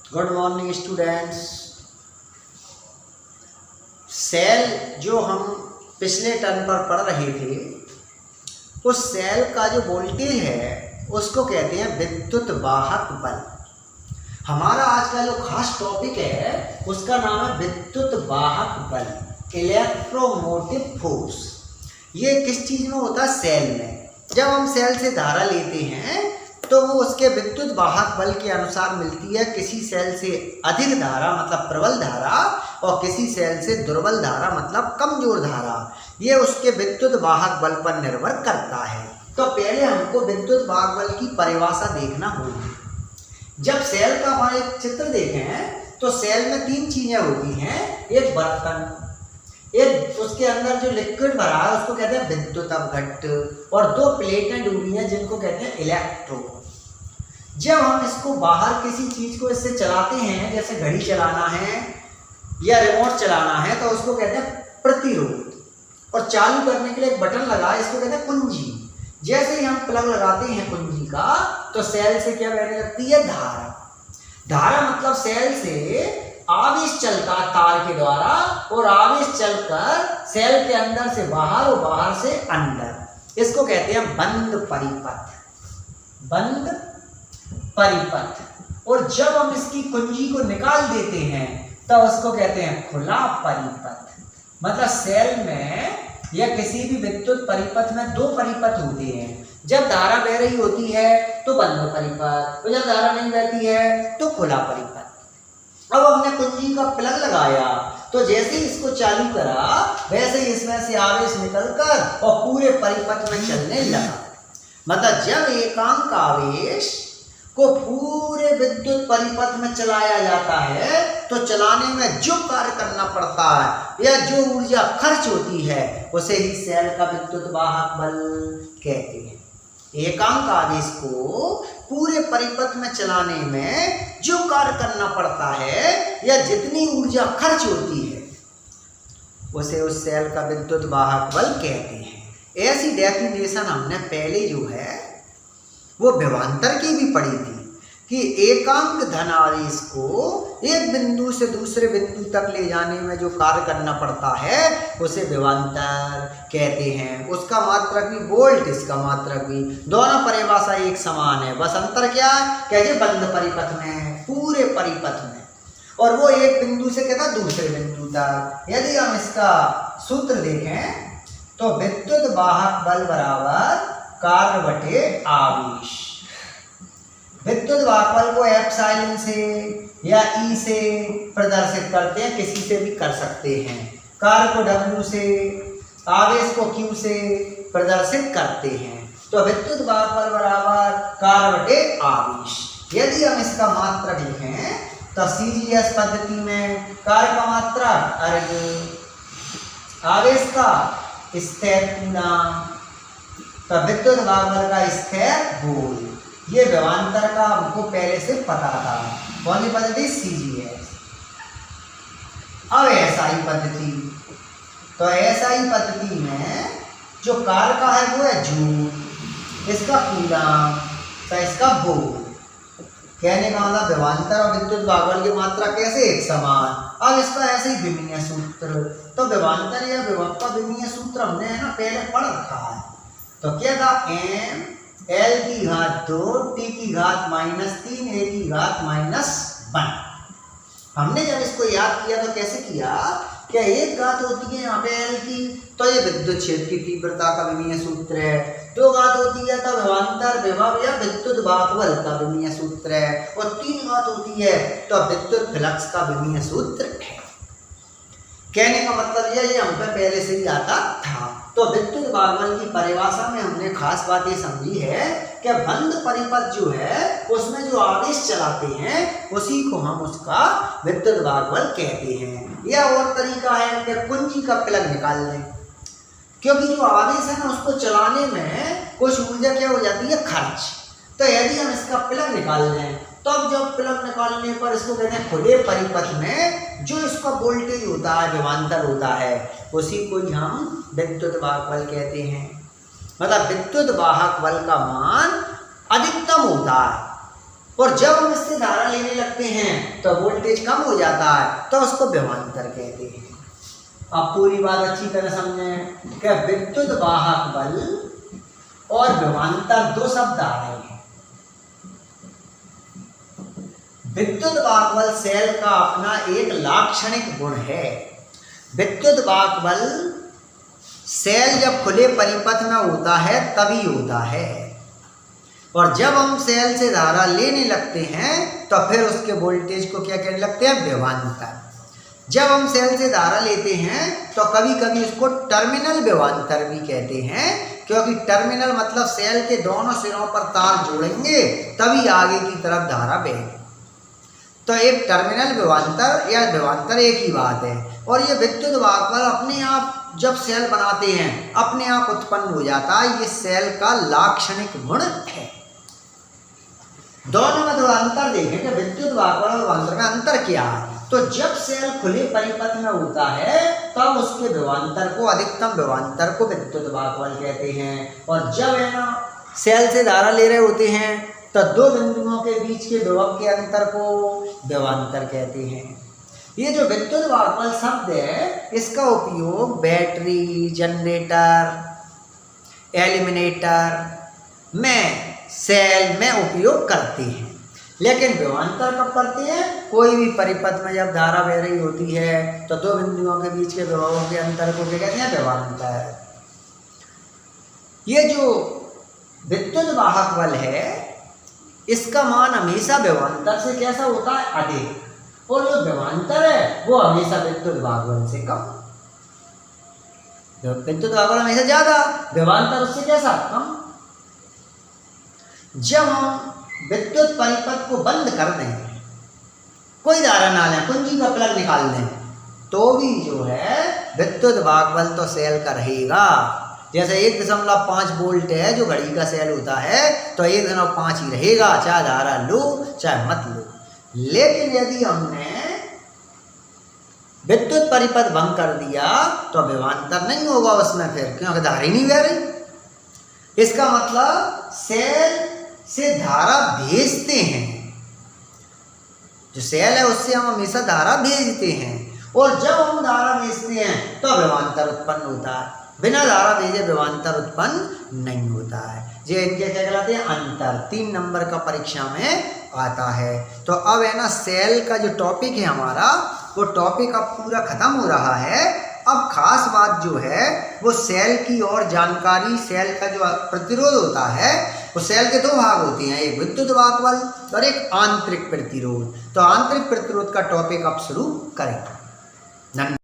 Good morning students. Cell जो हम पिछले टर्म पर पढ़ रहे थे, उस सेल का जो वोल्टेज है उसको कहते हैं विद्युत वाहक बल। हमारा आज का जो खास टॉपिक है उसका नाम है विद्युत वाहक बल, इलेक्ट्रोमोटिव फोर्स। ये किस चीज़ में होता है? सेल में। जब हम सेल से धारा लेते हैं तो वो उसके विद्युत वाहक बल के अनुसार मिलती है। किसी सेल से अधिक धारा मतलब प्रबल धारा और किसी सेल से दुर्बल धारा मतलब कमजोर धारा, ये उसके विद्युत वाहक बल पर निर्भर करता है। तो पहले हमको विद्युत वाहक बल की परिभाषा देखना होगी। जब सेल का हमारा एक चित्र देखें तो सेल में तीन चीजें होती हैं। एक बर्तन, एक उसके अंदर जो लिक्विड भरा है उसको कहते हैं विद्युत अपघट्ट, और दो प्लेटें डूबी हैं जिनको कहते हैं इलेक्ट्रोड। जब हम इसको बाहर किसी चीज को इससे चलाते हैं, जैसे घड़ी चलाना है या रिमोट चलाना है, तो उसको कहते हैं प्रतिरोध। और चालू करने के लिए एक बटन लगा है, इसको कहते हैं कुंजी। जैसे ही हम प्लग लगाते हैं कुंजी का तो सेल से क्या बहने लगती है? धारा। धारा मतलब सेल से आवेश चलता है तार के द्वारा, और आवेश चलकर सेल के अंदर से बाहर और बाहर से अंदर। इसको कहते हैं बंद परिपथ, बंद परिपथ। और जब हम इसकी कुंजी को निकाल देते हैं तो उसको कहते हैं खुला परिपथ। मतलब सेल में या किसी भी विद्युत परिपथ में दो परिपथ होते हैं। जब धारा बह रही होती है तो बंद परिपथ, और जब धारा नहीं बहती है तो खुला परिपथ। अब हमने कुंजी का प्लग लगाया तो जैसे ही इसको चालू करा वैसे ही इसमें से आवेश निकलकर और पूरे परिपथ में चलने लगा। मतलब जब एकांक आवेश को पूरे विद्युत परिपथ में चलाया जाता है तो चलाने में जो कार्य करना पड़ता है या जो ऊर्जा खर्च होती है उसे ही सेल का विद्युत वाहक बल कहते हैं। एकांक आवेश को पूरे परिपथ में चलाने में जो कार्य करना पड़ता है या जितनी ऊर्जा खर्च होती है उसे उस सेल का विद्युत वाहक बल कहते हैं। ऐसी डेफिनेशन हमने पहले जो है वो विभवांतर की भी पढ़ी थी कि एकांक धन आवेश को एक बिंदु से दूसरे बिंदु तक ले जाने में जो कार्य करना पड़ता है उसे विभवांतर कहते हैं। उसका मात्रक भी वोल्ट, इसका मात्रक भी, दोनों परिभाषा एक समान है। बस अंतर क्या है? कहते बंद परिपथ में, पूरे परिपथ में, और वो एक बिंदु से कहता दूसरे बिंदु तक। यदि हम इसका सूत्र देखें तो विद्युत वाहक बल बराबर कार्य बटे आवेश। विद्युत वाहक बल को एप्सिलॉन से या ई से प्रदर्शित करते हैं, किसी से भी कर सकते हैं। कार्य को डब्ल्यू से, आवेश को क्यू से प्रदर्शित करते हैं। तो विद्युत वाहक बल बराबर कार्य बटे आवेश। यदि हम इसका मात्रक लिखें तो सीजीएस पद्धति में कार्य का मात्रक अर्ग, आवेश का स्थिर पूर्णांक, तो विद्युत वाहक बल का स्थिर गोल। ये विभवांतर का हमको पहले से पता था। कौन सी पद्धति? सीजीएस। अब एसआई पद्धति, तो एसआई पद्धति में जो कार्य का है वो है जूल, इसका पूर्णांक, तो इसका बोल। कहने का मतलब विभवांतर और विद्युत वाहक बल की मात्रा कैसे एक समान। अब इसका ऐसे ही विमीय सूत्र, तो विभवांतर या विभव का विमीय सूत्र हमने है ना पहले पढ़ रखा है। तो क्या था? एम एल की घात 2 टी की घात -3 ए की घात -1। हमने जब इसको याद किया तो कैसे किया? क्या एक घात होती है यहाँ पे एल की, तो ये विद्युत क्षेत्र की तीव्रता का विमीय सूत्र है। दो घात होती है तो विभवांतर, विभव या विद्युत वाहक बल का विमीय सूत्र है। और तीन घात होती है तो विद्युत फ्लक्स का विमीय सूत्र है। कहने का मतलब ये हमको पहले से ही आता था। तो विद्युत वाहक बल की परिभाषा में हमने खास बात ये समझी है कि बंद परिपथ जो है उसमें जो आवेश चलाते हैं उसी को हम उसका विद्युत वाहक बल कहते हैं। या और तरीका है कि कुंजी का प्लग निकाल लें, क्योंकि जो आवेश है ना उसको चलाने में कुछ ऊर्जा क्या हो जाती है? खर्च। तो यदि हम इसका प्लग निकाल लें तब जब प्लग निकालने पर इसको कहते हैं खुले परिपथ में जो इसका वोल्टेज होता है, विभवांतर होता है, उसी को हम विद्युत वाहक बल कहते हैं। मतलब विद्युत वाहक बल का मान अधिकतम होता है और जब हम इससे धारा लेने लगते हैं तो वोल्टेज कम हो जाता है, तो उसको विभवांतर कहते हैं। अब पूरी बात अच्छी तरह समझें कि विद्युत वाहक बल और विभवांतर दो शब्द आ रहे हैं। विद्युत वाहक बल सेल का अपना एक लाक्षणिक गुण है। विद्युत वाहक बल सेल जब खुले परिपथ में होता है तभी होता है, और जब हम सेल से धारा लेने लगते हैं तो फिर उसके वोल्टेज को क्या कहने लगते हैं? विभवांतर। जब हम सेल से धारा लेते हैं तो कभी कभी उसको टर्मिनल विभवांतर भी कहते हैं, क्योंकि टर्मिनल मतलब सेल के दोनों सिरों पर तार जोड़ेंगे तभी आगे की तरफ धारा बहेगी। तो एक टर्मिनल विभवांतर या विभवांतर एक ही बात है। और ये विद्युत वाहक बल अपने आप जब सेल बनाते हैं अपने आप उत्पन्न हो जाता है, ये सेल का लाक्षणिक गुण है। दोनों में तो अंतर देखें कि विद्युत वाहक बल और विभवांतर में अंतर क्या है। तो जब सेल खुले परिपथ में होता है तब उसके विभवांतर को, अधिकतम विभवांतर को विद्युत वाहक बल कहते हैं। और जब है ना सेल से धारा ले रहे होते हैं तो दो बिंदुओं के बीच के विभव के अंतर को विभवांतर कहते हैं। ये जो विद्युत वाहक बल शब्द है इसका उपयोग बैटरी, जनरेटर, एलिमिनेटर में सेल में उपयोग करते हैं। लेकिन विभवांतर कब करते हैं? कोई भी परिपथ में जब धारा बह रही होती है तो दो बिंदुओं के बीच के विभवों के अंतर को क्या कहते हैं? विभवांतर। ये जो विद्युत वाहक बल है इसका मान हमेशा विभवांतर से कैसा होता है? अधिक। और जो विभवांतर है वो हमेशा विद्युत वाहक बल से कम। विद्युत वाहक बल हमेशा ज्यादा, विभवांतर उससे कैसा? कम। जब हम विद्युत परिपथ को बंद कर दें, कोई धारा ना लें, कुंजी का प्लग निकाल दें, तो भी जो है विद्युत वाहक बल तो सेल का रहेगा। जैसे 1.5 वोल्ट है जो घड़ी का सेल होता है तो 1.5 ही रहेगा, चाहे धारा लो चाहे मत लो। लेकिन यदि हमने विद्युत परिपथ बंद कर दिया तो विभवांतर नहीं होगा उसमें फिर, क्योंकि धारा ही नहीं बह रही। इसका मतलब सेल से धारा भेजते हैं, जो सेल है उससे हम हमेशा धारा भेजते हैं, और जब हम धारा भेजते हैं तो विभवांतर उत्पन्न होता है। बिना धारा भेजे विभवांतर उत्पन्न नहीं होता है। ये इनके क्या कहलाते हैं? अंतर। 3 नंबर का परीक्षा में आता है। तो अब है ना सेल का जो टॉपिक है हमारा, वो टॉपिक अब पूरा खत्म हो रहा है। अब खास बात जो है वो सेल की और जानकारी, सेल का जो प्रतिरोध होता है वो सेल के 2 भाग होते हैं, एक विद्युत वाहक बल और एक आंतरिक प्रतिरोध। तो आंतरिक प्रतिरोध का टॉपिक अब शुरू करें।